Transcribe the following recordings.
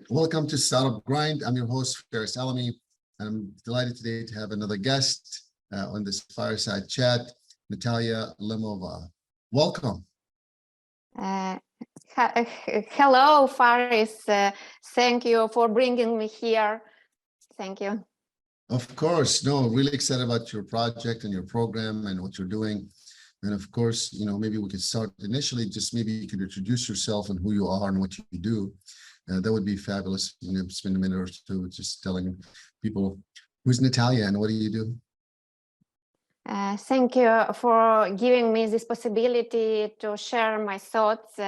Welcome to Startup Grind. I'm your host, Faris, Alami. I'm delighted today to have another guest on this fireside chat, Nataliia Lymonova. Welcome. Hello, Faris. Thank you for bringing me here. Thank you. Of course. No, really excited about your project and your program and what you're doing. And of course, maybe we could start initially, just maybe you could introduce yourself and who you are and what you do. That would be fabulous. Spend a minute or two just telling people who's Nataliia and what do you do? Thank you for giving me this possibility to share my thoughts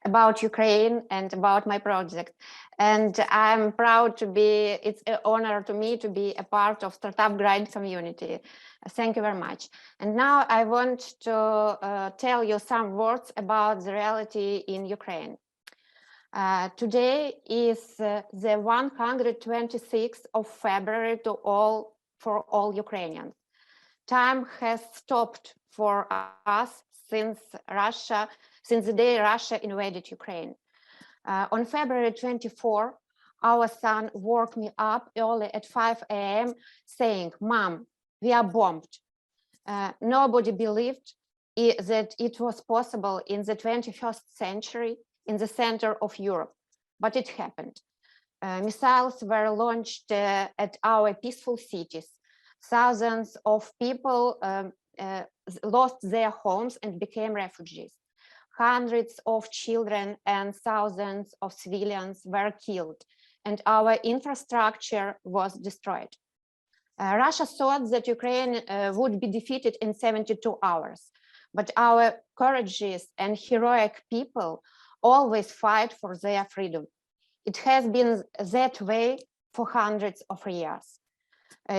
about Ukraine and about my project. And I'm proud to be, it's an honor to me to be a part of Startup Grind community. Thank you very much. And now I want to tell you some words about the reality in Ukraine. Today is the 126th of February for all Ukrainians. Time has stopped for us since the day Russia invaded Ukraine. On February 24, our son woke me up early at 5 a.m. saying, "Mom, we are bombed." Nobody believed that it was possible in the 21st century in the center of Europe, but it happened. Missiles were launched at our peaceful cities. Thousands of people lost their homes and became refugees. Hundreds of children and thousands of civilians were killed, and our infrastructure was destroyed. Russia thought that Ukraine would be defeated in 72 hours, but our courageous and heroic people always fight for their freedom. It has been that way for hundreds of years.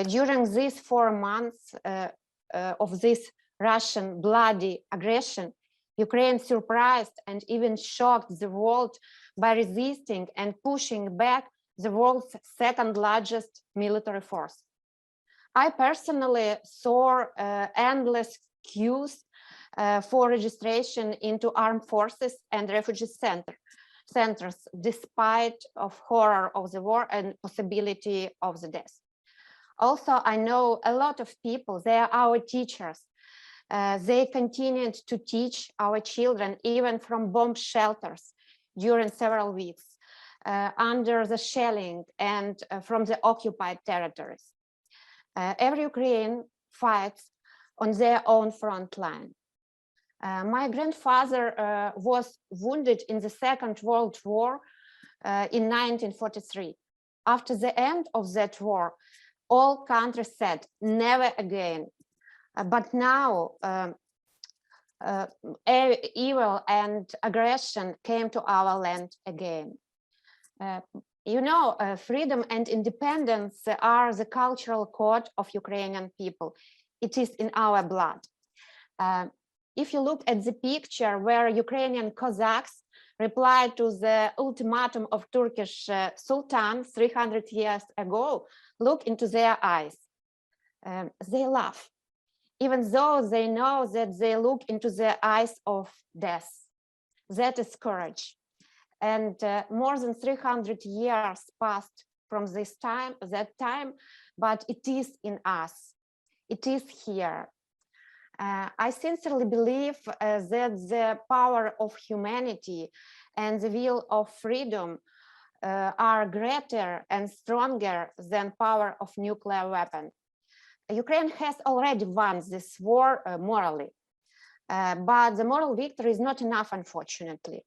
During these 4 months of this Russian bloody aggression, Ukraine surprised and even shocked the world by resisting and pushing back the world's second largest military force. I personally saw endless queues for registration into armed forces and refugee centers, despite of horror of the war and possibility of the death. Also, I know a lot of people, they are our teachers. They continued to teach our children even from bomb shelters during several weeks under the shelling and from the occupied territories. Every Ukrainian fights on their own front line. My grandfather was wounded in the Second World War in 1943. After the end of that war, all countries said, never again. But now, evil and aggression came to our land again. Freedom and independence are the cultural code of Ukrainian people. It is in our blood. If you look at the picture where Ukrainian Cossacks replied to the ultimatum of Turkish Sultan 300 years ago, look into their eyes. They laugh, even though they know that they look into the eyes of death. That is courage. And more than 300 years passed from that time, but it is in us. It is here. I sincerely believe that the power of humanity and the will of freedom are greater and stronger than power of nuclear weapon. Ukraine has already won this war morally, but the moral victory is not enough, unfortunately.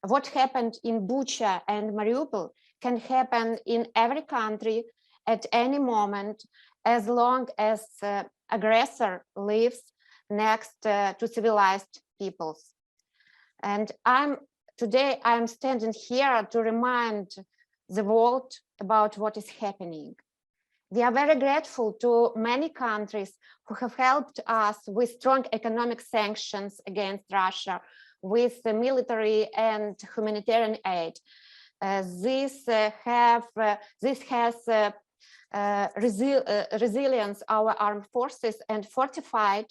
What happened in Bucha and Mariupol can happen in every country at any moment, as long as aggressor lives next to civilized peoples. And today I'm standing here to remind the world about what is happening. We are very grateful to many countries who have helped us with strong economic sanctions against Russia, with the military and humanitarian aid. This has resilience our armed forces and fortified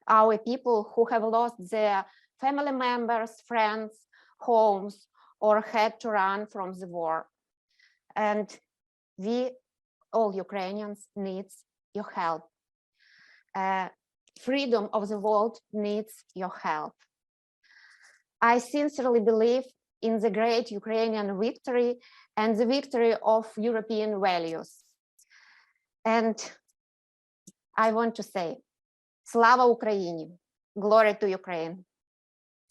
our people who have lost their family members, friends, homes, or had to run from the war. and we, all Ukrainians, needs your help. Freedom of the world needs your help. I sincerely believe in the great Ukrainian victory and the victory of European values. And I want to say, Slava Ukraini, glory to Ukraine.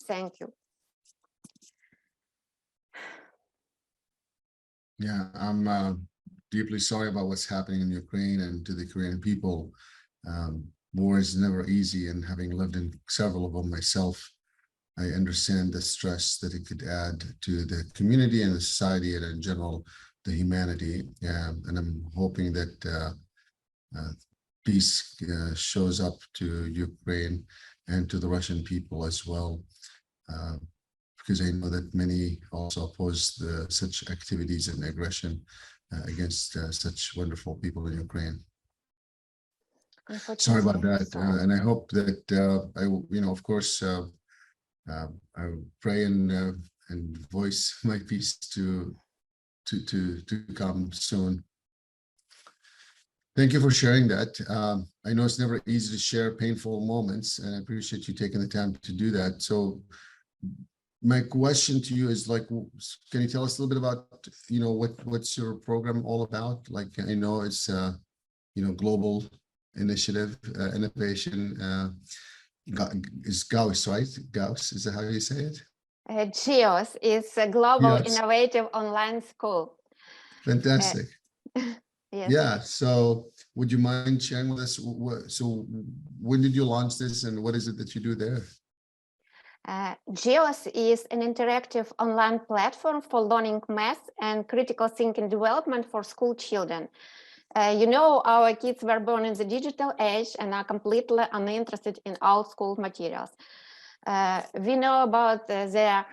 Thank you. Yeah, I'm deeply sorry about what's happening in Ukraine and to the Korean people. War is never easy, and having lived in several of them myself, I understand the stress that it could add to the community and the society and in general, the humanity. And I'm hoping that peace shows up to Ukraine and to the Russian people as well, because I know that many also oppose such activities and aggression against such wonderful people in Ukraine. Sorry about that, and I hope that I, of course, I pray and voice my peace to come soon. Thank you for sharing that. I know it's never easy to share painful moments, and I appreciate you taking the time to do that. So my question to you is, like, can you tell us a little bit about, what's your program all about? Like, I know it's, global initiative, innovation, is GIOS, right? GIOS, is that how you say it? GIOS is a global Yes. innovative online school. Fantastic. Yes. Yeah, so would you mind sharing with us, so when did you launch this and what is it that you do there? GIOS is an interactive online platform for learning math and critical thinking development for school children. Our kids were born in the digital age and are completely uninterested in old school materials. We know about their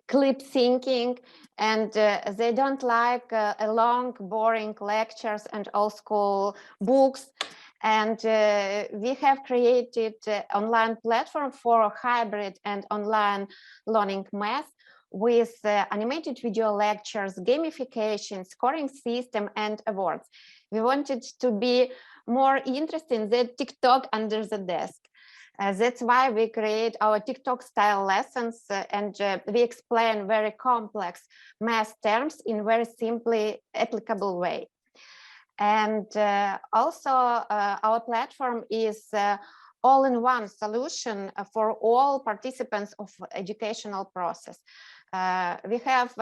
clip thinking, and they don't like long, boring lectures and old school books. And we have created an online platform for hybrid and online learning math with animated video lectures, gamification, scoring system, and awards. We wanted to be more interesting than TikTok under the desk. That's why we create our TikTok style lessons, and we explain very complex math terms in very simply applicable way. And also our platform is all-in-one solution for all participants of educational process. We have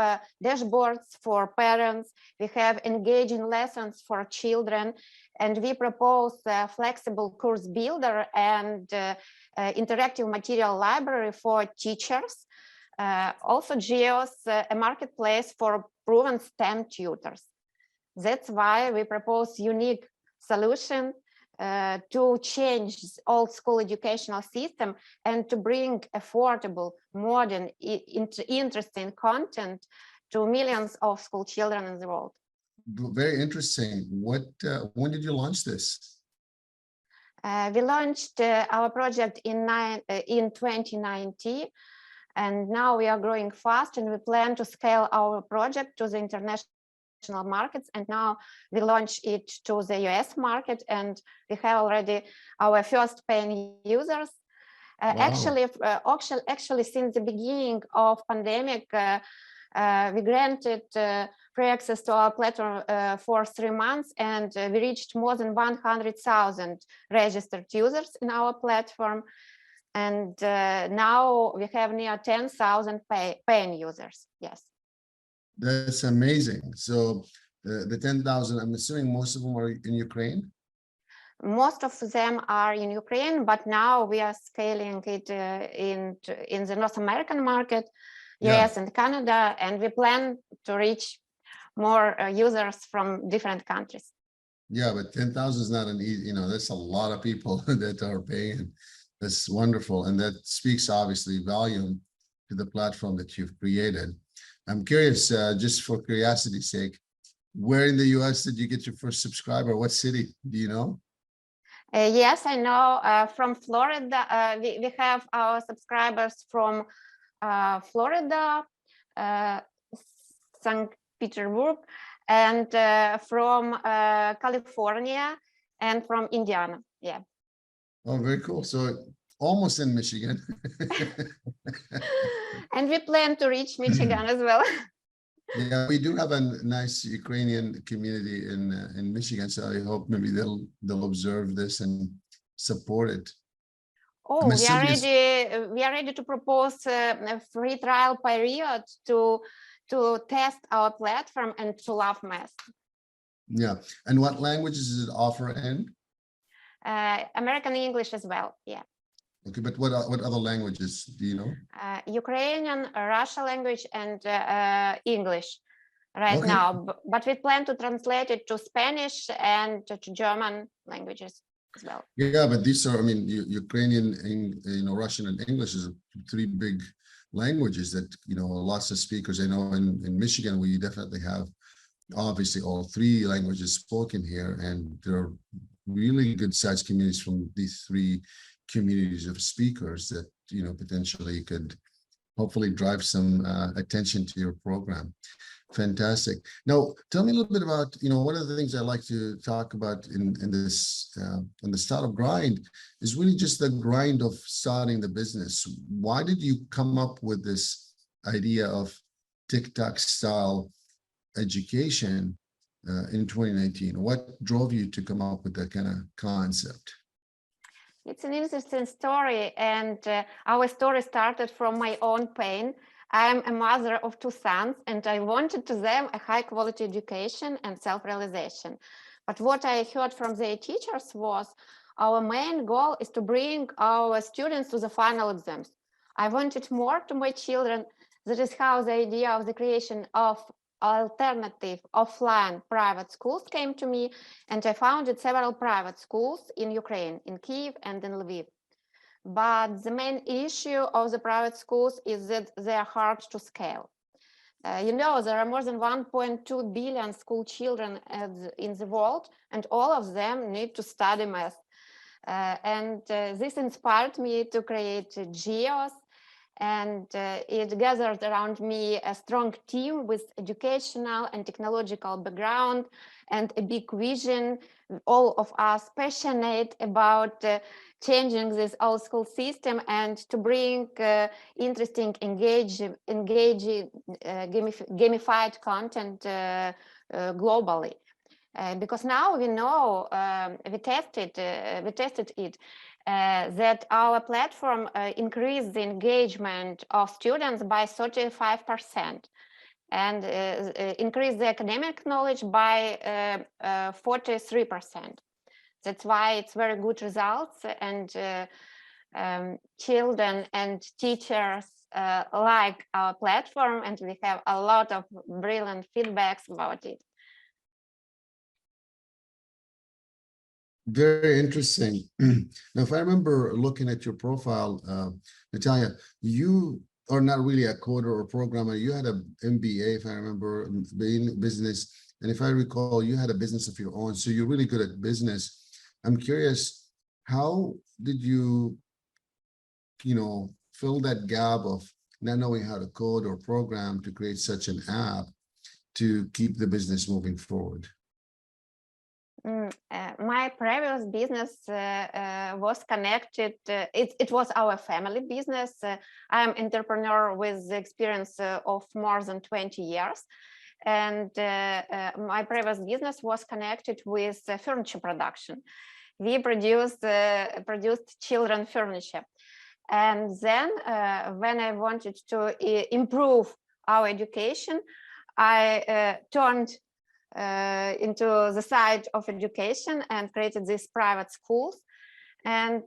dashboards for parents, we have engaging lessons for children, and we propose a flexible course builder and interactive material library for teachers. Also GIOS, a marketplace for proven STEM tutors. That's why we propose unique solution to change old school educational system and to bring affordable, modern, interesting content to millions of school children in the world. Very interesting. When did you launch this? We launched our project in 2019, and now we are growing fast, and we plan to scale our project to the international markets, and now we launch it to the US market, and we have already our first paying users. Wow. Actually, since the beginning of pandemic, we granted free access to our platform for 3 months, and we reached more than 100,000 registered users in our platform. And now we have near 10,000 paying users. Yes. That's amazing. So the 10,000, I'm assuming most of them are in Ukraine? Most of them are in Ukraine, but now we are scaling it in the North American market, US and Canada, and we plan to reach more users from different countries. Yeah, but 10,000 is not an easy, that's a lot of people that are paying. That's wonderful. And that speaks obviously volume to the platform that you've created. I'm curious, just for curiosity's sake, where in the US did you get your first subscriber? What city? Do you know? Yes, I know. From Florida, we have our subscribers from Florida, St. Petersburg, and from California, and from Indiana. Yeah. Oh, very cool. So almost in Michigan. And we plan to reach Michigan as well. Yeah, we do have a nice Ukrainian community in Michigan, so I hope maybe they'll observe this and support it. Oh, I'm we are assuming ready. We are ready to propose a free trial period to test our platform and to love math. yeah. And what languages does it offer in? American English as well. Yeah. Okay, but what other languages do you know? Ukrainian, Russian language, and English right Okay. now. But we plan to translate it to Spanish and to German languages as well. Yeah, but these are, I mean, Ukrainian, Russian and English is three big languages that, lots of speakers. I know in Michigan, we definitely have obviously all three languages spoken here, and there are really good sized communities from these three communities of speakers that, potentially could hopefully drive some attention to your program. Fantastic. Now, tell me a little bit about, one of the things I like to talk about in this, in the startup grind is really just the grind of starting the business. Why did you come up with this idea of TikTok style education in 2019? What drove you to come up with that kind of concept? It's an interesting story, and our story started from my own pain. I'm a mother of two sons, and I wanted to them a high quality education and self-realization. But what I heard from their teachers was our main goal is to bring our students to the final exams. I wanted more to my children. That is how the idea of the creation of alternative offline private schools came to me, and I founded several private schools in Ukraine, in Kyiv and in Lviv. But the main issue of the private schools is that they are hard to scale. There are more than 1.2 billion school children in the world, and all of them need to study math. This inspired me to create GIOS, and it gathered around me a strong team with educational and technological background and a big vision. All of us passionate about changing this old school system and to bring interesting, engaging, gamified content globally. Because now we know, we tested it, that our platform increased the engagement of students by 35% and increased the academic knowledge by 43%. That's why it's very good results, and children and teachers like our platform, and we have a lot of brilliant feedbacks about it. Very interesting. Now, if I remember looking at your profile, Nataliia, you are not really a coder or programmer. You had an MBA, if I remember, in business. And if I recall, you had a business of your own. So you're really good at business. I'm curious, how did you, fill that gap of not knowing how to code or program to create such an app to keep the business moving forward? My previous business was connected. It was our family business. I am an entrepreneur with the experience of more than 20 years. And my previous business was connected with furniture production. We produced children furniture. And then when I wanted to improve our education, I turned into the side of education and created these private schools. And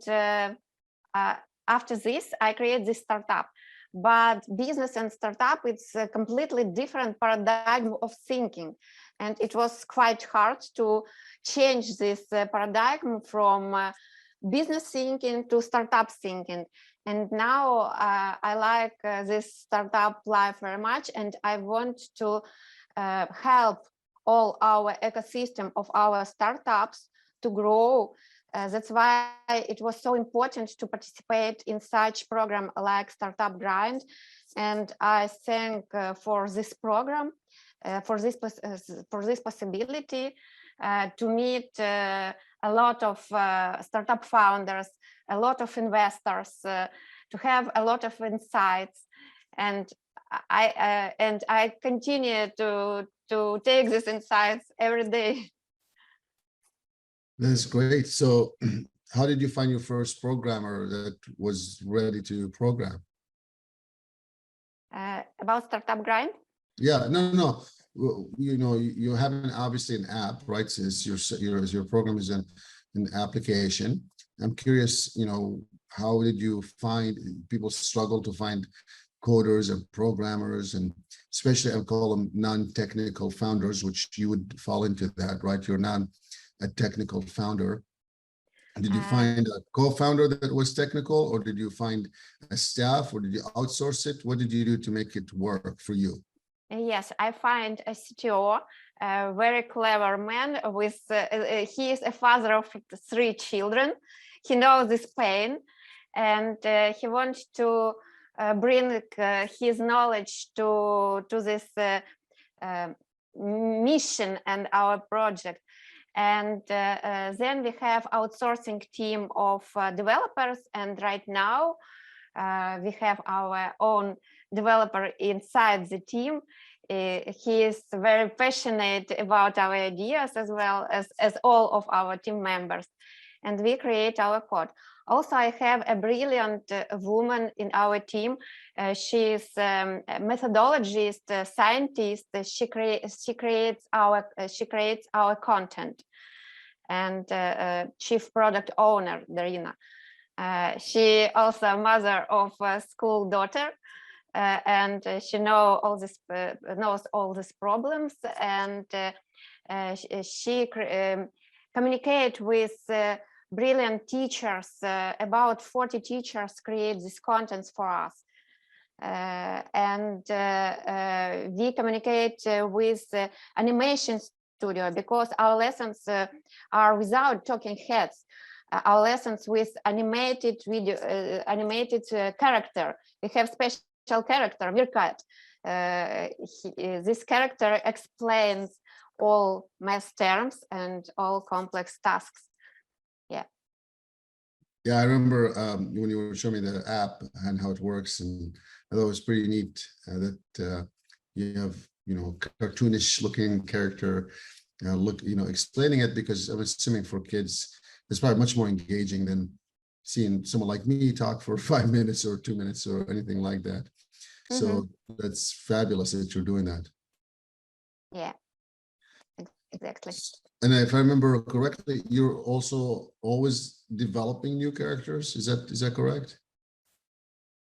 after this, I created this startup. But business and startup, it's a completely different paradigm of thinking. And it was quite hard to change this paradigm from business thinking to startup thinking. And now I like this startup life very much, and I want to help all our ecosystem of our startups to grow. That's why it was so important to participate in such program like Startup Grind. And I thank for this program. for this possibility to meet a lot of startup founders, a lot of investors, to have a lot of insights, and I continue to take these insights every day. That's great. So how did you find your first programmer that was ready to program? About Startup Grind? Yeah, no. Well, you know, you have obviously an app, right? Since your program is an application. I'm curious, you know, how did you find people struggle to find coders and programmers, and especially I call them non-technical founders, which you would fall into that, right? You're not a technical founder. Did you find a co-founder that was technical, or did you find a staff, or did you outsource it? What did you do to make it work for you? Yes, I find a CTO, a very clever man with, he is a father of 3 children. He knows this pain, and he wants to bring his knowledge to this mission and our project. And then we have outsourcing team of developers, and right now we have our own developer inside the team. He is very passionate about our ideas as well as all of our team members, and we create our code. Also, I have a brilliant woman in our team. She is a methodologist, a scientist. She creates our content, and chief product owner, Darina. She also a mother of a school daughter, and she knows all these problems, and she communicates with brilliant teachers. About 40 teachers create these contents for us, and we communicate with animation studio, because our lessons are without talking heads. Our lessons with animated video, animated character. We have special character, Virkat. This character explains all math terms and all complex tasks. Yeah, I remember when you were showing me the app and how it works, and I thought it was pretty neat that you have, you know, cartoonish looking character explaining it, because I'm assuming for kids it's probably much more engaging than seeing someone like me talk for 5 minutes or 2 minutes or anything like that. So that's fabulous that you're doing that. Yeah, exactly. And if I remember correctly, you're also always developing new characters. Is that correct?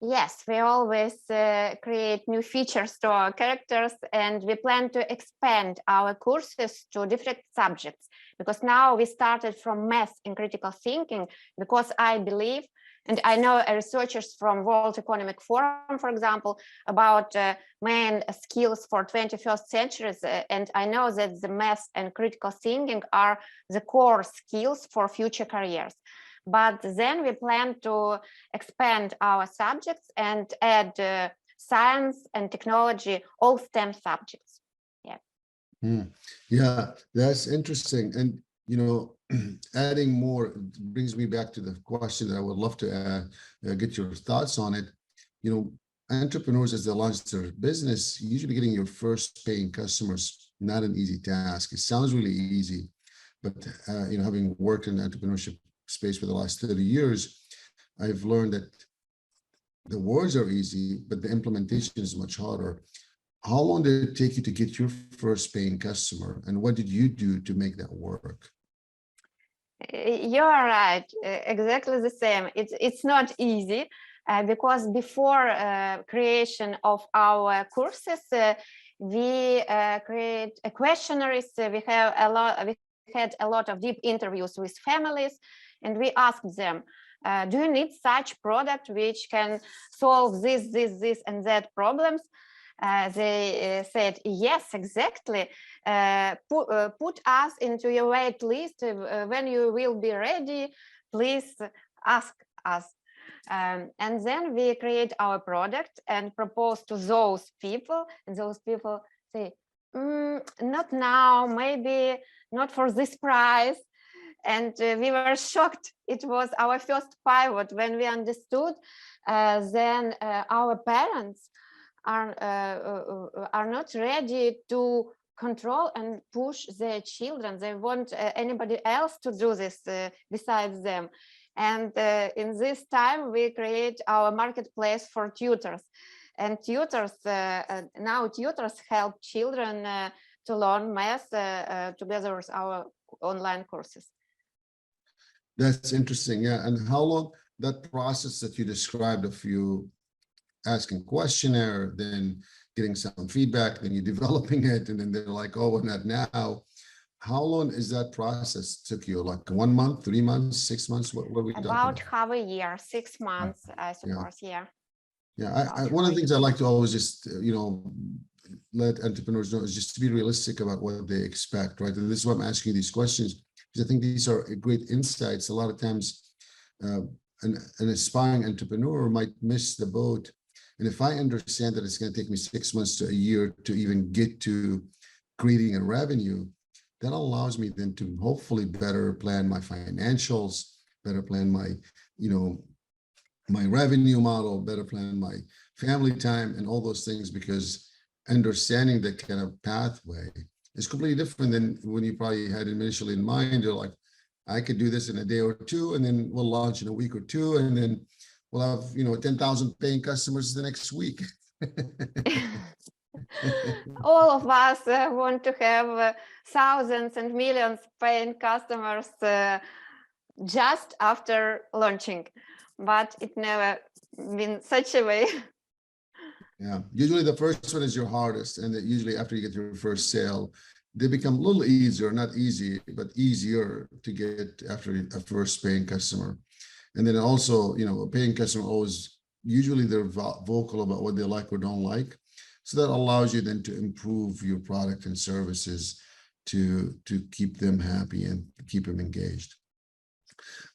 Yes, we always create new features to our characters, and we plan to expand our courses to different subjects, because now we started from math and critical thinking, because I believe, and I know researchers from World Economic Forum, for example, about main skills for 21st centuries, and I know that the math and critical thinking are the core skills for future careers. But then we plan to expand our subjects and add science and technology, all STEM subjects. Yeah. Yeah, that's interesting. And, you know, adding more brings me back to the question that I would love to get your thoughts on it. You know, entrepreneurs, as they launch their business, usually getting your first paying customers, not an easy task. It sounds really easy, but, you know, having worked in the entrepreneurship space for the last 30 years, I've learned that the words are easy, but the implementation is much harder. How long did it take you to get your first paying customer, and what did you do to make that work? You are right, exactly the same. It's not easy, because before creation of our courses, we create questionnaires. We had a lot of deep interviews with families, and we asked them, do you need such product which can solve this, and that problems? They said, yes, exactly. Put us into your wait list. When you will be ready, please ask us. And then we create our product and propose to those people, and those people say, Not now, maybe not for this prize. And we were shocked. It was our first pivot when we understood then our parents are not ready to control and push their children. They want anybody else to do this besides them. And in this time, we create our marketplace for tutors. And tutors, now tutors help children to learn math together with our online courses. That's interesting. Yeah. And how long that process that you described of you asking questionnaire, then getting some feedback, then you're developing it, and then they're like, oh, well, not now. How long is that process took you? Like 1 month, 3 months, 6 months? What we talking about half a year, 6 months, I suppose. Yeah. Yeah. One of the things I like to always just, let entrepreneurs know is just to be realistic about what they expect, right? And this is why I'm asking you these questions, because I think these are great insights. A lot of times, an aspiring entrepreneur might miss the boat. And if I understand that it's going to take me 6 months to a year to even get to creating a revenue, that allows me then to hopefully better plan my financials, better plan my, my revenue model, better plan my family time and all those things, because understanding that kind of pathway is completely different than when you probably had initially in mind. You're like, I could do this in a day or two, and then we'll launch in a week or two, and then we'll have 10,000 paying customers the next week. All of us want to have thousands and millions paying customers just after launching, but it never been such a way. Yeah, usually the first one is your hardest, and that usually after you get your first sale, they become a little easier, not easy, but easier to get after a first paying customer. And then also, a paying customer always, usually they're vocal about what they like or don't like. So that allows you then to improve your product and services to keep them happy and keep them engaged.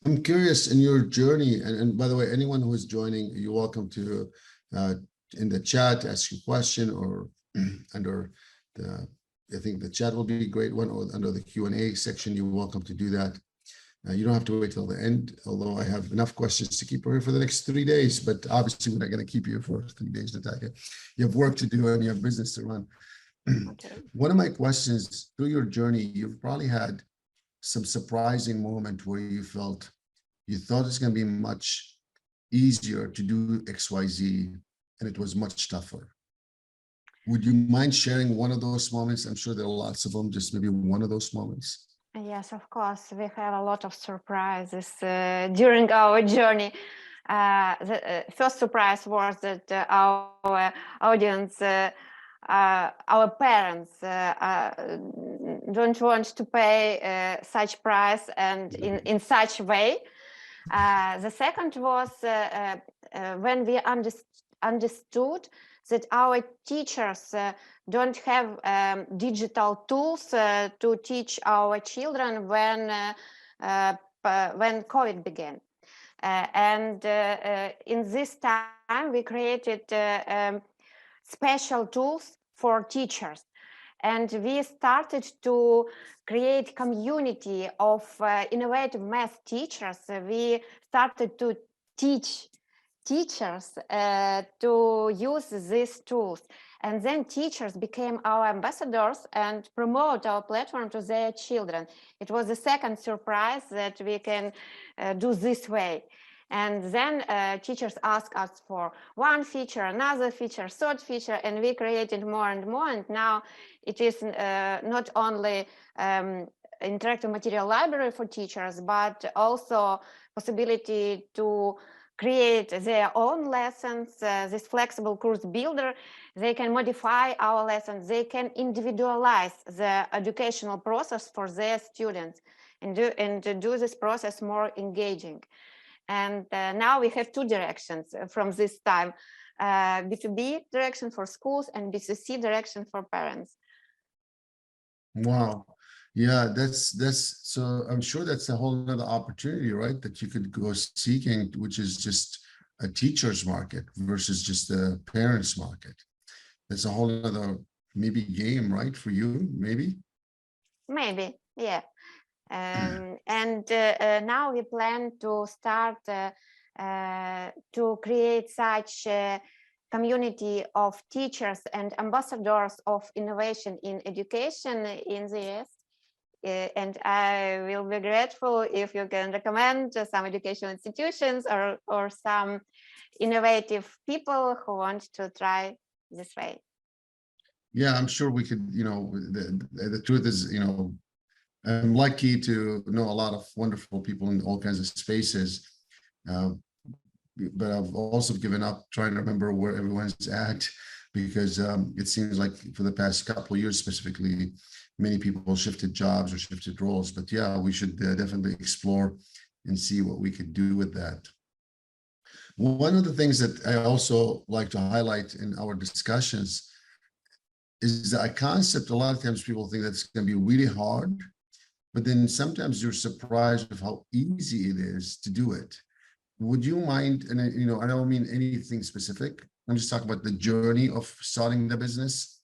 I'm curious in your journey, and by the way, anyone who is joining, you're welcome to in the chat ask a question, or under I think the chat will be a great one, or under the Q&A section, you're welcome to do that. You don't have to wait till the end, although I have enough questions to keep her here for the next 3 days, but obviously we're not going to keep you for 3 days, Nataliia. You have work to do and you have business to run. Okay. One of my questions, through your journey, you've probably had some surprising moment where you thought it's going to be much easier to do XYZ, and it was much tougher. Would you mind sharing one of those moments? I'm sure there are lots of them, just maybe one of those moments. Yes, of course. We had a lot of surprises during our journey. The first surprise was that our audience, our parents don't want to pay such price and in such way. The second was when we understood that our teachers don't have digital tools to teach our children when COVID began. And in this time, we created special tools for teachers. And we started to create community of innovative math teachers. We started to teach teachers to use these tools, and then teachers became our ambassadors and promote our platform to their children. It was the second surprise that we can do this way. And then teachers asked us for one feature, another feature, third feature, and we created more and more. And now it is not only interactive material library for teachers, but also possibility to create their own lessons, this flexible course builder. They can modify our lessons. They can individualize the educational process for their students and do this process more engaging. And now we have 2 directions from this time, B2B direction for schools and B2C direction for parents. Wow. Yeah, that's so I'm sure that's a whole other opportunity, right? That you could go seeking, which is just a teacher's market versus just a parent's market. That's a whole other maybe game, right? For you, maybe? Maybe, yeah. And now we plan to start to create such a community of teachers and ambassadors of innovation in education in the US. And I will be grateful if you can recommend some educational institutions or some innovative people who want to try this way. Yeah, I'm sure we could, the truth is, I'm lucky to know a lot of wonderful people in all kinds of spaces. But I've also given up trying to remember where everyone's at, because it seems like for the past couple of years specifically, many people shifted jobs or shifted roles. But yeah, we should definitely explore and see what we could do with that. One of the things that I also like to highlight in our discussions is that a concept, a lot of times people think that it's going to be really hard, but then sometimes you're surprised of how easy it is to do it. Would you mind, and I don't mean anything specific, I'm just talking about the journey of starting the business,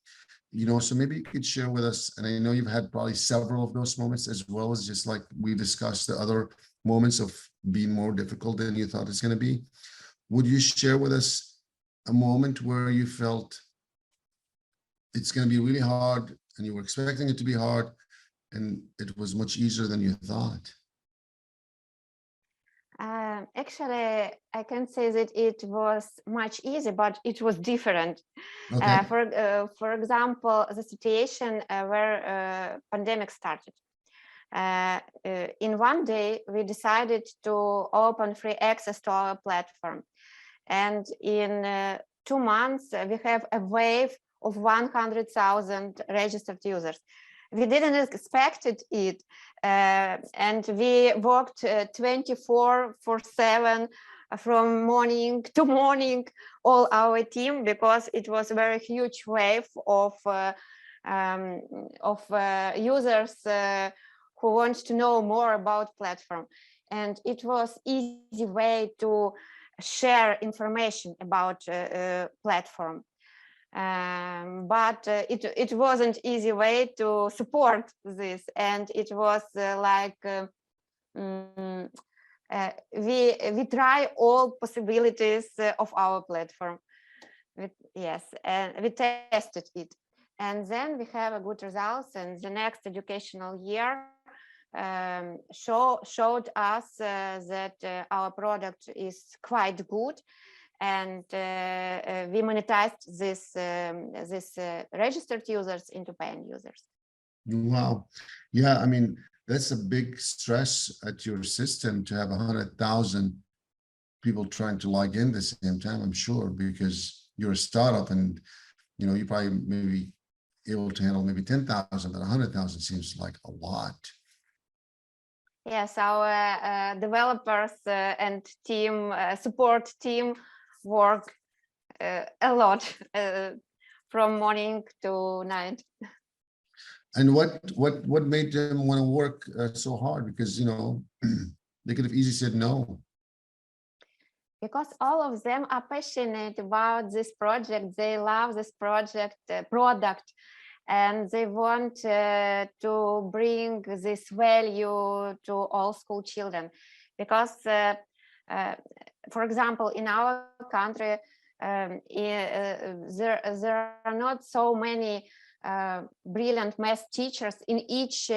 so maybe you could share with us, and I know you've had probably several of those moments, as well as just like we discussed the other moments of being more difficult than you thought it's going to be. Would you share with us a moment where you felt it's going to be really hard and you were expecting it to be hard and it was much easier than you thought? Actually, I can say that it was much easier, but it was different. Okay. For example, the situation where pandemic started. In one day, we decided to open free access to our platform. And in 2 months, we have a wave of 100,000 registered users. We didn't expect it, and we worked 24/7 from morning to morning, all our team, because it was a very huge wave of users who want to know more about platform. And it was easy way to share information about platform. But it wasn't easy way to support this, and it was we try all possibilities of our platform. Yes, and we tested it, and then we have a good results. And the next educational year showed us that our product is quite good. And we monetized this registered users into paying users. Wow. Yeah, I mean, that's a big stress at your system to have 100,000 people trying to log in at the same time, I'm sure, because you're a startup and, you probably maybe able to handle maybe 10,000, but 100,000 seems like a lot. Yes, our developers and team support team work a lot from morning to night. And what made them want to work so hard? Because they could have easily said no. Because all of them are passionate about this project. They love this product, and they want to bring this value to all school children. Because for example, in our country, there are not so many brilliant math teachers in each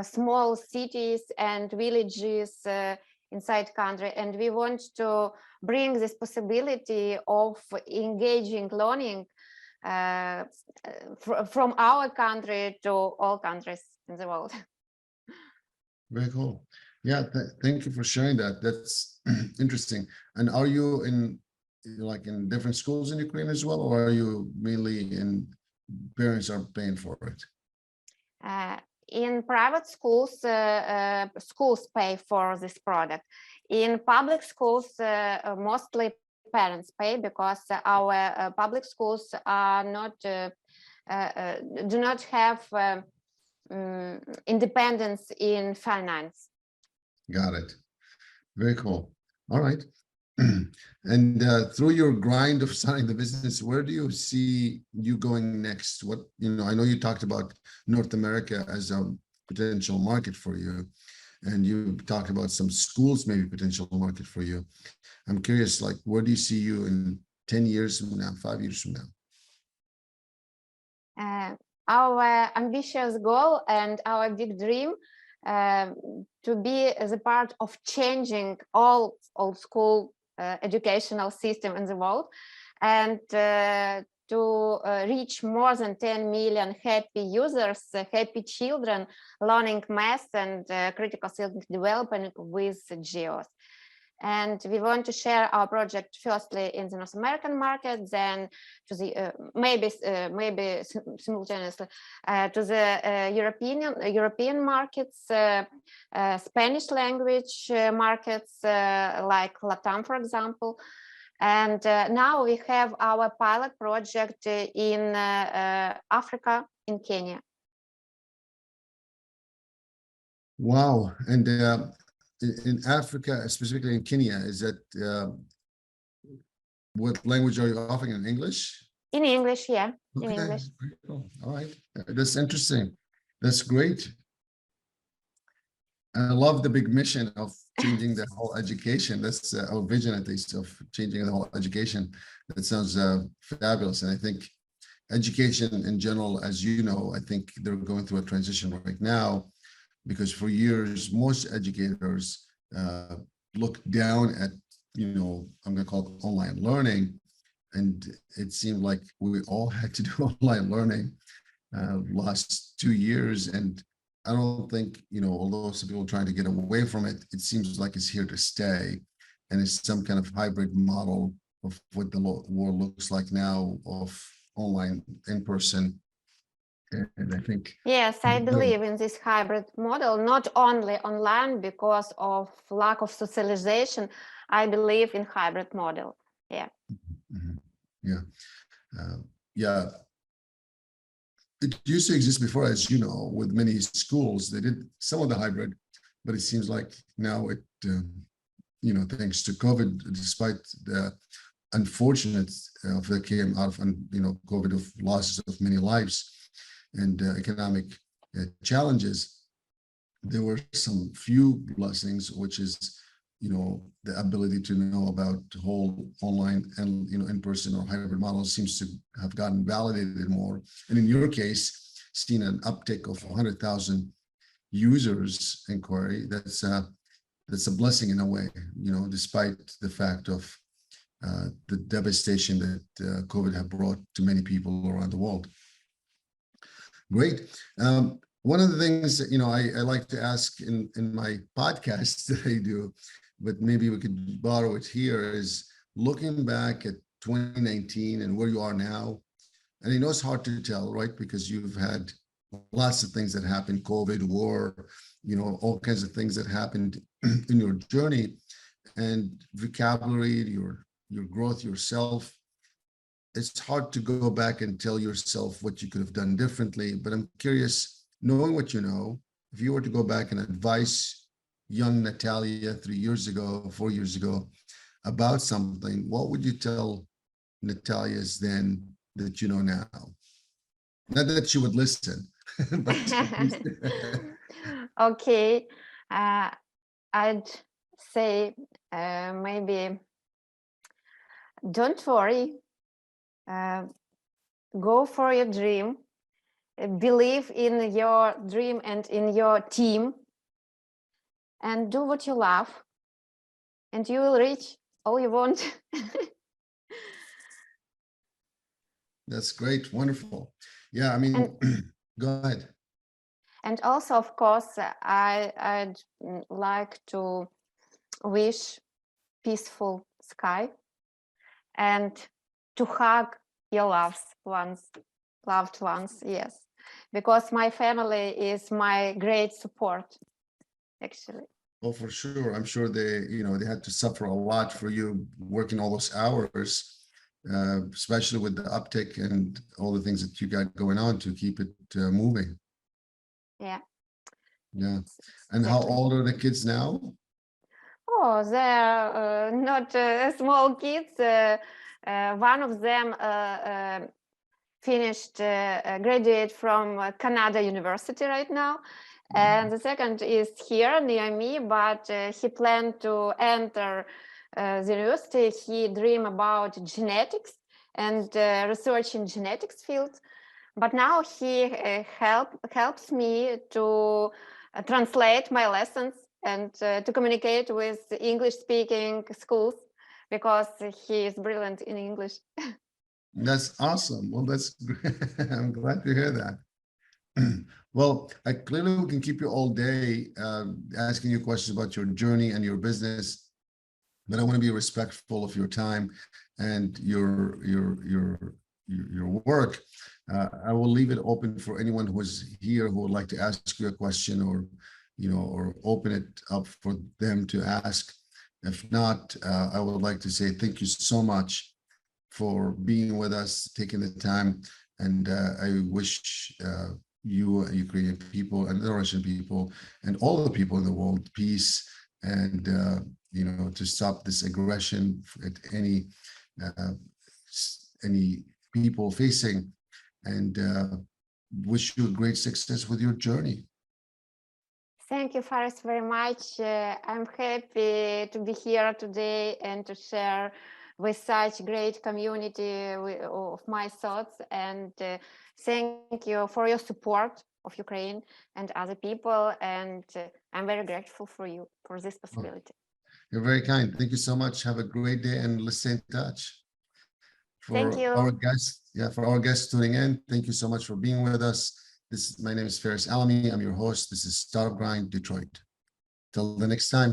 small cities and villages inside country, and we want to bring this possibility of engaging learning from our country to all countries in the world. Very cool. Yeah, thank you for sharing that. That's interesting. And are you in different schools in Ukraine as well, or are you mainly in parents are paying for it? In private schools, schools pay for this product. In public schools, mostly parents pay, because our public schools are not do not have independence in finance. Got it. Very cool. All right. And through your grind of starting the business, where do you see you going next? What, I know you talked about North America as a potential market for you, and you talked about some schools, maybe potential market for you. I'm curious, like, where do you see you in 10 years from now, 5 years from now? Our ambitious goal and our big dream to be as a part of changing all old school educational system in the world, and to reach more than 10 million happy users, happy children learning math and critical thinking development with GIOS. And we want to share our project firstly in the North American market, then to the maybe simultaneously to the European markets, Spanish language markets like Latam, for example. And now we have our pilot project in Africa, in Kenya. Wow. And in Africa, specifically in Kenya, is that what language are you offering? In English? In English, yeah. Okay. In English. Cool. All right. That's interesting. That's great. I love the big mission of changing the whole education. That's our vision, at least, of changing the whole education. That sounds fabulous. And I think education in general, as you know, I think they're going through a transition right now, because for years, most educators looked down at, I'm going to call it online learning. And it seemed like we all had to do online learning last 2 years. And I don't think, although some people are trying to get away from it, it seems like it's here to stay. And it's some kind of hybrid model of what the world looks like now, of online, in person. And I think, yes, I believe in this hybrid model, not only online because of lack of socialization. I believe in hybrid model. Yeah. Yeah. Yeah. It used to exist before, as you know, with many schools. They did some of the hybrid, but it seems like now it, thanks to COVID, despite the unfortunate that came out of, COVID, of losses of many lives and economic challenges, there were some few blessings, which is, the ability to know about whole online and, in-person or hybrid models seems to have gotten validated more. And in your case, seen an uptick of 100,000 users inquiry. That's a blessing in a way, despite the fact of the devastation that COVID have brought to many people around the world. Great. One of the things that, I like to ask in my podcasts that I do, but maybe we could borrow it here, is looking back at 2019 and where you are now. And I know it's hard to tell, right? Because you've had lots of things that happened, COVID, war, all kinds of things that happened in your journey, and vocabulary, your growth yourself. It's hard to go back and tell yourself what you could have done differently, but I'm curious, knowing what you know, if you were to go back and advise young Nataliia 3 years ago, 4 years ago, about something, what would you tell Natalia's then that you know now? Not that she would listen, but okay. I'd say maybe don't worry. Go for your dream. Believe in your dream and in your team, and do what you love, and you will reach all you want. That's great. Wonderful. Yeah, I mean, go ahead. And also, of course, I'd like to wish peaceful sky and to hug your loved ones, yes, because my family is my great support, actually. Oh, for sure. I'm sure they, they had to suffer a lot for you working all those hours, especially with the uptick and all the things that you got going on to keep it moving. Yeah. Yeah. And how old are the kids now? Oh, they're not small kids. One of them finished graduate from Canada University right now. And the second is here near me, but he planned to enter the university. He dream about genetics and research in genetics field. But now he helps me to translate my lessons and to communicate with English-speaking schools because he is brilliant in English. That's awesome. Well, that's great. I'm glad to hear that. Well, I clearly we can keep you all day asking you questions about your journey and your business, but I want to be respectful of your time and your work. I will leave it open for anyone who is here who would like to ask you a question, or or open it up for them to ask. If not, I would like to say thank you so much for being with us, taking the time, and I wish you, Ukrainian people, and the Russian people, and all the people in the world peace, and to stop this aggression at any people facing, and wish you great success with your journey. Thank you, Faris, very much. I'm happy to be here today and to share with such great community of my thoughts. And thank you for your support of Ukraine and other people. And I'm very grateful for you for this possibility. You're very kind. Thank you so much. Have a great day, and let's stay in touch. Thank you. For our guests tuning in, thank you so much for being with us. My name is Faris Alami. I'm your host. This is Startup Grind Detroit. Till the next time.